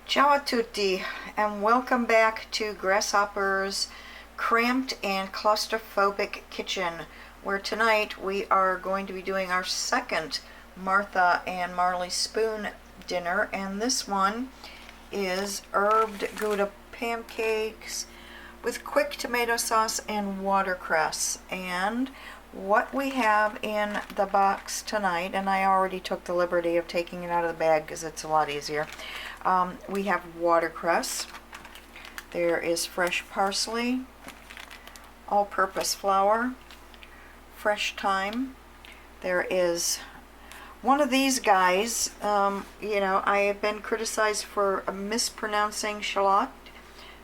Ciao a tutti, and welcome back to Grasshopper's cramped and claustrophobic kitchen, where tonight we are going to be doing our second Martha and Marley Spoon dinner, and this one is herbed Gouda pancakes with quick tomato sauce and watercress. And what we have in the box tonight, and I already took the liberty of taking it out of the bag because it's a lot easier. We have watercress, there is fresh parsley, all-purpose flour, fresh thyme, there is one of these guys, I have been criticized for mispronouncing shallot,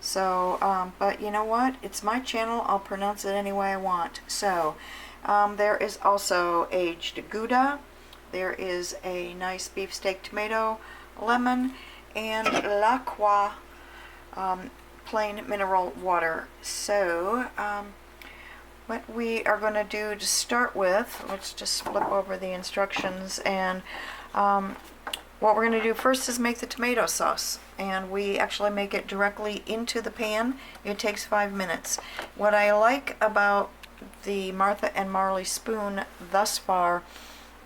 so, but you know what, it's my channel, I'll pronounce it any way I want. So, there is also aged Gouda, there is a nice beefsteak tomato, lemon, and l'aqua plain mineral water. So what we are going to do to start with, let's just flip over the instructions, and what we're going to do first is make the tomato sauce, and we actually make it directly into the pan. It takes 5 minutes. What I like about the Martha and Marley Spoon thus far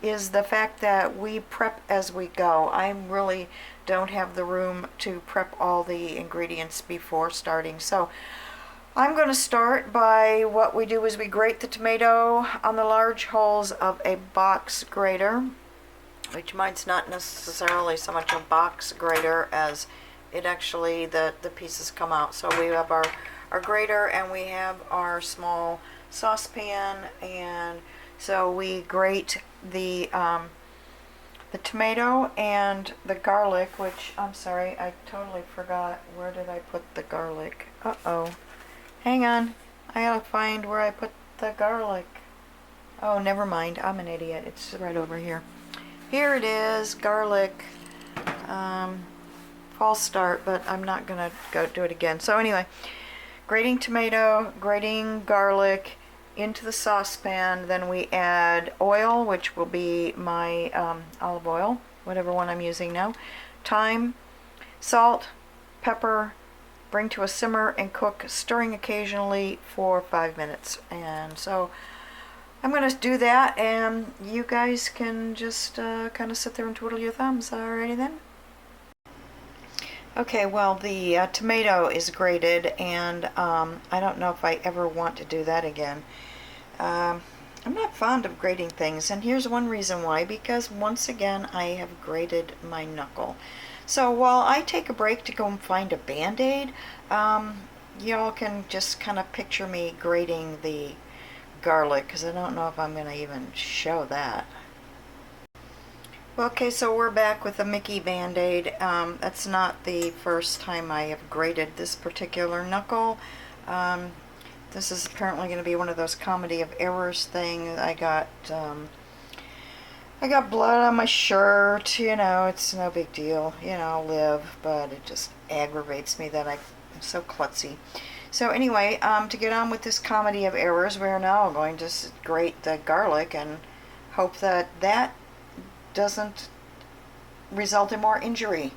is the fact that we prep as we go. I really don't have the room to prep all the ingredients before starting. So I'm going to start by what we do is we grate the tomato on the large holes of a box grater, which mine's not necessarily so much a box grater as it actually, the pieces come out. So we have our grater and we have our small saucepan, and so we grate the tomato and the garlic, which, I'm sorry, I totally forgot. Where did I put the garlic? Uh-oh. Hang on. I gotta find where I put the garlic. Oh, never mind. I'm an idiot. It's right over here. Here it is, garlic. False start, but I'm not gonna go do it again. So anyway, grating tomato, grating garlic into the saucepan, then we add oil, which will be my olive oil, whatever one I'm using now, thyme, salt, pepper, bring to a simmer and cook, stirring occasionally for 5 minutes. And so I'm going to do that, and you guys can just kind of sit there and twiddle your thumbs. Alrighty then. Okay, well, the tomato is grated, and I don't know if I ever want to do that again. I'm not fond of grating things, and here's one reason why, because once again I have grated my knuckle. So while I take a break to go and find a Band-Aid, y'all can just kind of picture me grating the garlic, because I don't know if I'm going to even show that. Okay, so we're back with a Mickey Band-Aid. That's not the first time I have grated this particular knuckle. This is apparently going to be one of those comedy of errors thing. I got blood on my shirt, it's no big deal, I'll live, but it just aggravates me that I'm so klutzy. So anyway, to get on with this comedy of errors, we're now going to grate the garlic and hope that that doesn't result in more injury.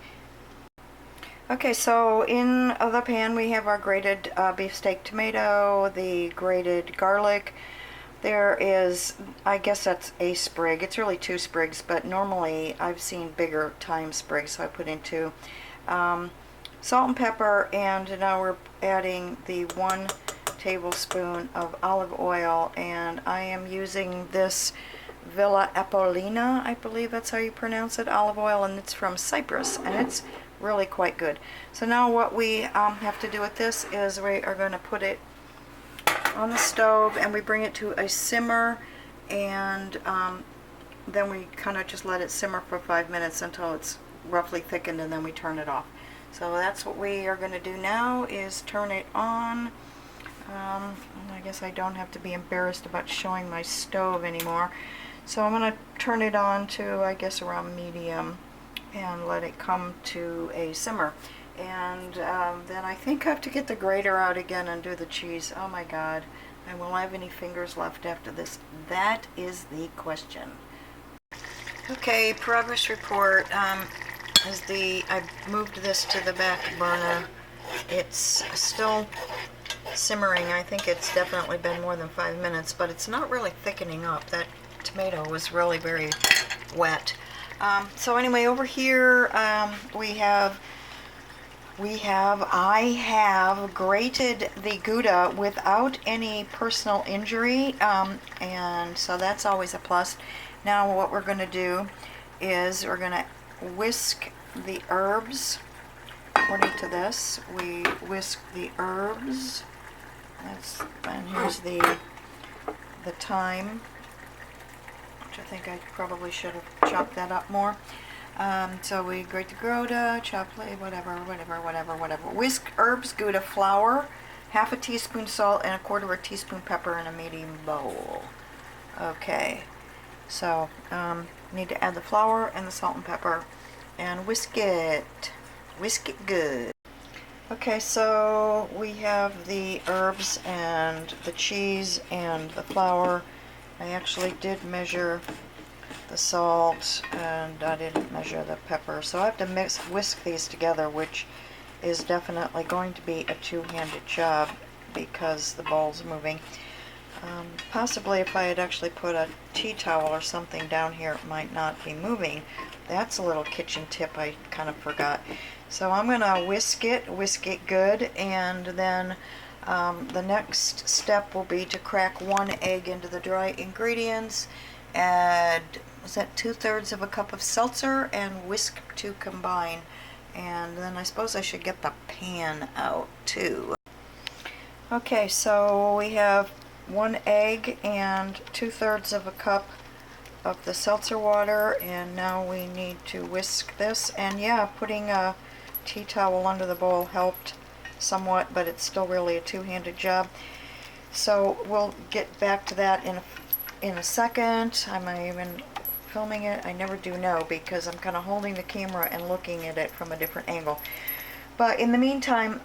Okay, so in the pan we have our grated beefsteak tomato, the grated garlic. There is, I guess that's a sprig. It's really 2 sprigs, but normally I've seen bigger thyme sprigs, so I put in 2. Salt and pepper, and now we're adding the 1 tablespoon of olive oil, and I am using this Villa Apollina, I believe that's how you pronounce it, olive oil, and it's from Cyprus, and it's really quite good. So now what we have to do with this is we are going to put it on the stove, and we bring it to a simmer, and then we kind of just let it simmer for 5 minutes until it's roughly thickened, and then we turn it off. So that's what we are going to do now, is turn it on. And I guess I don't have to be embarrassed about showing my stove anymore. So I'm going to turn it on to, I guess, around medium and let it come to a simmer. And then I think I have to get the grater out again and do the cheese. Oh my God, I will have any fingers left after this? That is the question. Okay, progress report. is I moved this to the back burner. It's still simmering. I think it's definitely been more than 5 minutes, but it's not really thickening up. That tomato was really very wet. So anyway, over here I have grated the Gouda without any personal injury, and so that's always a plus. Now what we're going to do is we're going to whisk the herbs. According to this, we whisk the herbs. And here's the thyme, which I think I probably should have chopped that up more. So we grate the Gouda, chop, whatever. Whisk herbs, Gouda flour, half a teaspoon salt, and a quarter of a teaspoon pepper in a medium bowl. Okay, so need to add the flour and the salt and pepper and whisk it. Whisk it good. Okay, so we have the herbs and the cheese and the flour. I actually did measure the salt and I didn't measure the pepper, so I have to whisk these together, which is definitely going to be a two-handed job because the bowl's moving. Possibly if I had actually put a tea towel or something down here, it might not be moving. That's a little kitchen tip I kind of forgot. So I'm going to whisk it good, and then the next step will be to crack 1 egg into the dry ingredients, add, was that 2/3 of a cup of seltzer, and whisk to combine. And then I suppose I should get the pan out too. Okay, so we have 1 egg and 2/3 of a cup of the seltzer water, and now we need to whisk this. And yeah, putting a tea towel under the bowl helped somewhat, but it's still really a two-handed job. So we'll get back to that in a second. Am I even filming it? I never do know because I'm kind of holding the camera and looking at it from a different angle. But in the meantime,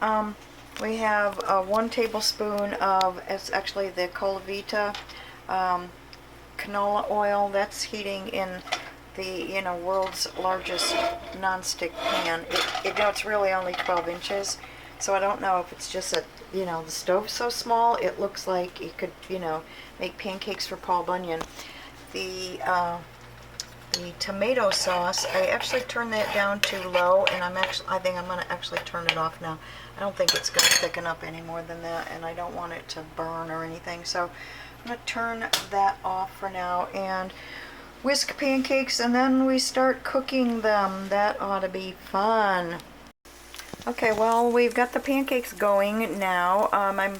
we have 1 tablespoon of, it's actually the Colavita canola oil. That's heating in the world's largest nonstick pan. It's really only 12 inches, so I don't know if it's just that the stove's so small it looks like it could make pancakes for Paul Bunyan. The tomato sauce, I actually turned that down too low, and I think I'm going to actually turn it off now. I don't think it's going to thicken up any more than that, and I don't want it to burn or anything, so I'm going to turn that off for now and whisk pancakes, and then we start cooking them. That ought to be fun. Okay, well, we've got the pancakes going now. I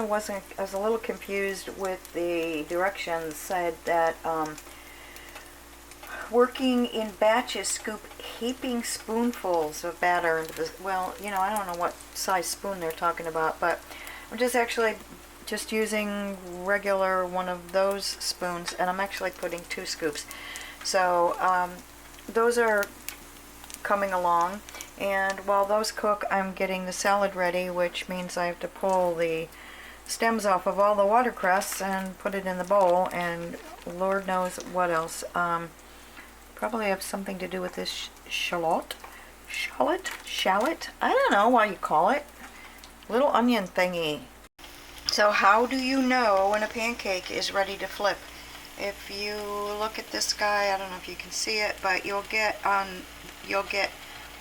was a little confused with the directions. Said that working in batches, scoop heaping spoonfuls of batter into the, well, I don't know what size spoon they're talking about, but I'm just using regular one of those spoons, and I'm actually putting 2 scoops. So those are coming along, and while those cook, I'm getting the salad ready, which means I have to pull the stems off of all the watercress and put it in the bowl, and Lord knows what else. Probably have something to do with this shallot, I don't know what you call it, little onion thingy. So how do you know when a pancake is ready to flip? If you look at this guy, I don't know if you can see it, but you'll get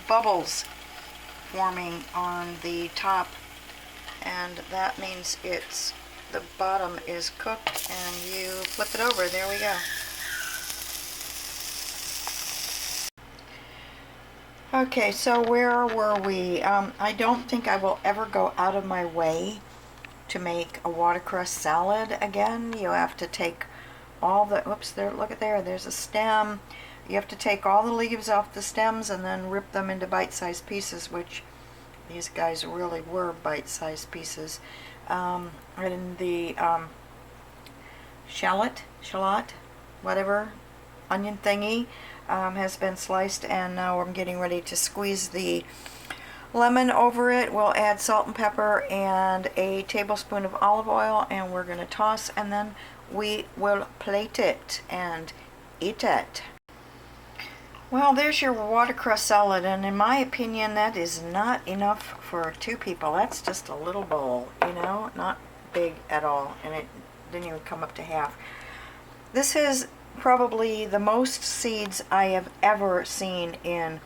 bubbles forming on the top, and that means the bottom is cooked, and you flip it over. There we go. Okay, so where were we? I don't think I will ever go out of my way to make a watercress salad again. You have to take all the, oops, there, look at there's a stem. You have to take all the leaves off the stems and then rip them into bite-sized pieces, which these guys really were bite-sized pieces. And the shallot, whatever, onion thingy has been sliced, and now I'm getting ready to squeeze the lemon over it. We'll add salt and pepper and a tablespoon of olive oil, and we're going to toss, and then we will plate it and eat it. Well, there's your watercress salad, and in my opinion, that is not enough for 2 people. That's just a little bowl, you know, not big at all, and it didn't even come up to half. This is probably the most seeds I have ever seen in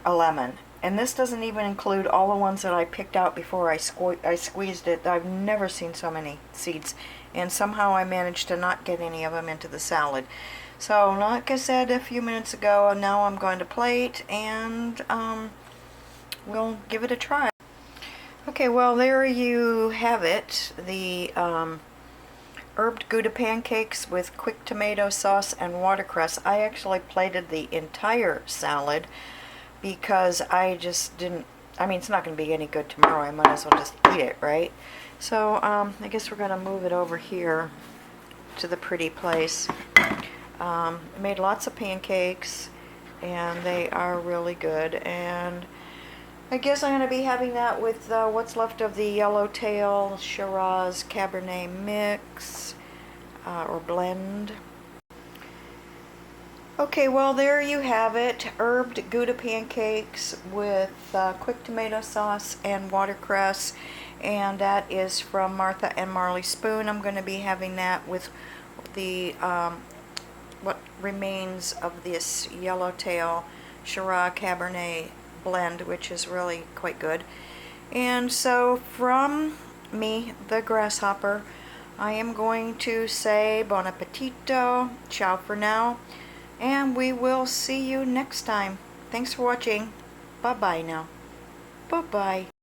a lemon. And this doesn't even include all the ones that I picked out before I squeezed it. I've never seen so many seeds. And somehow I managed to not get any of them into the salad. So, like I said a few minutes ago, now I'm going to plate and we'll give it a try. Okay, well, there you have it. The herbed Gouda pancakes with quick tomato sauce and watercress. I actually plated the entire salad because I just didn't, I mean, it's not going to be any good tomorrow. I might as well just eat it, right? So I guess we're going to move it over here to the pretty place. I made lots of pancakes, and they are really good. And I guess I'm going to be having that with what's left of the Yellowtail Shiraz Cabernet mix or blend. Okay, well, there you have it. Herbed Gouda pancakes with quick tomato sauce and watercress. And that is from Martha and Marley Spoon. I'm going to be having that with the what remains of this Yellowtail Shiraz Cabernet blend, which is really quite good. And so from me, the grasshopper, I am going to say bon appetito, ciao for now, and we will see you next time. Thanks for watching. Bye-bye now. Bye-bye.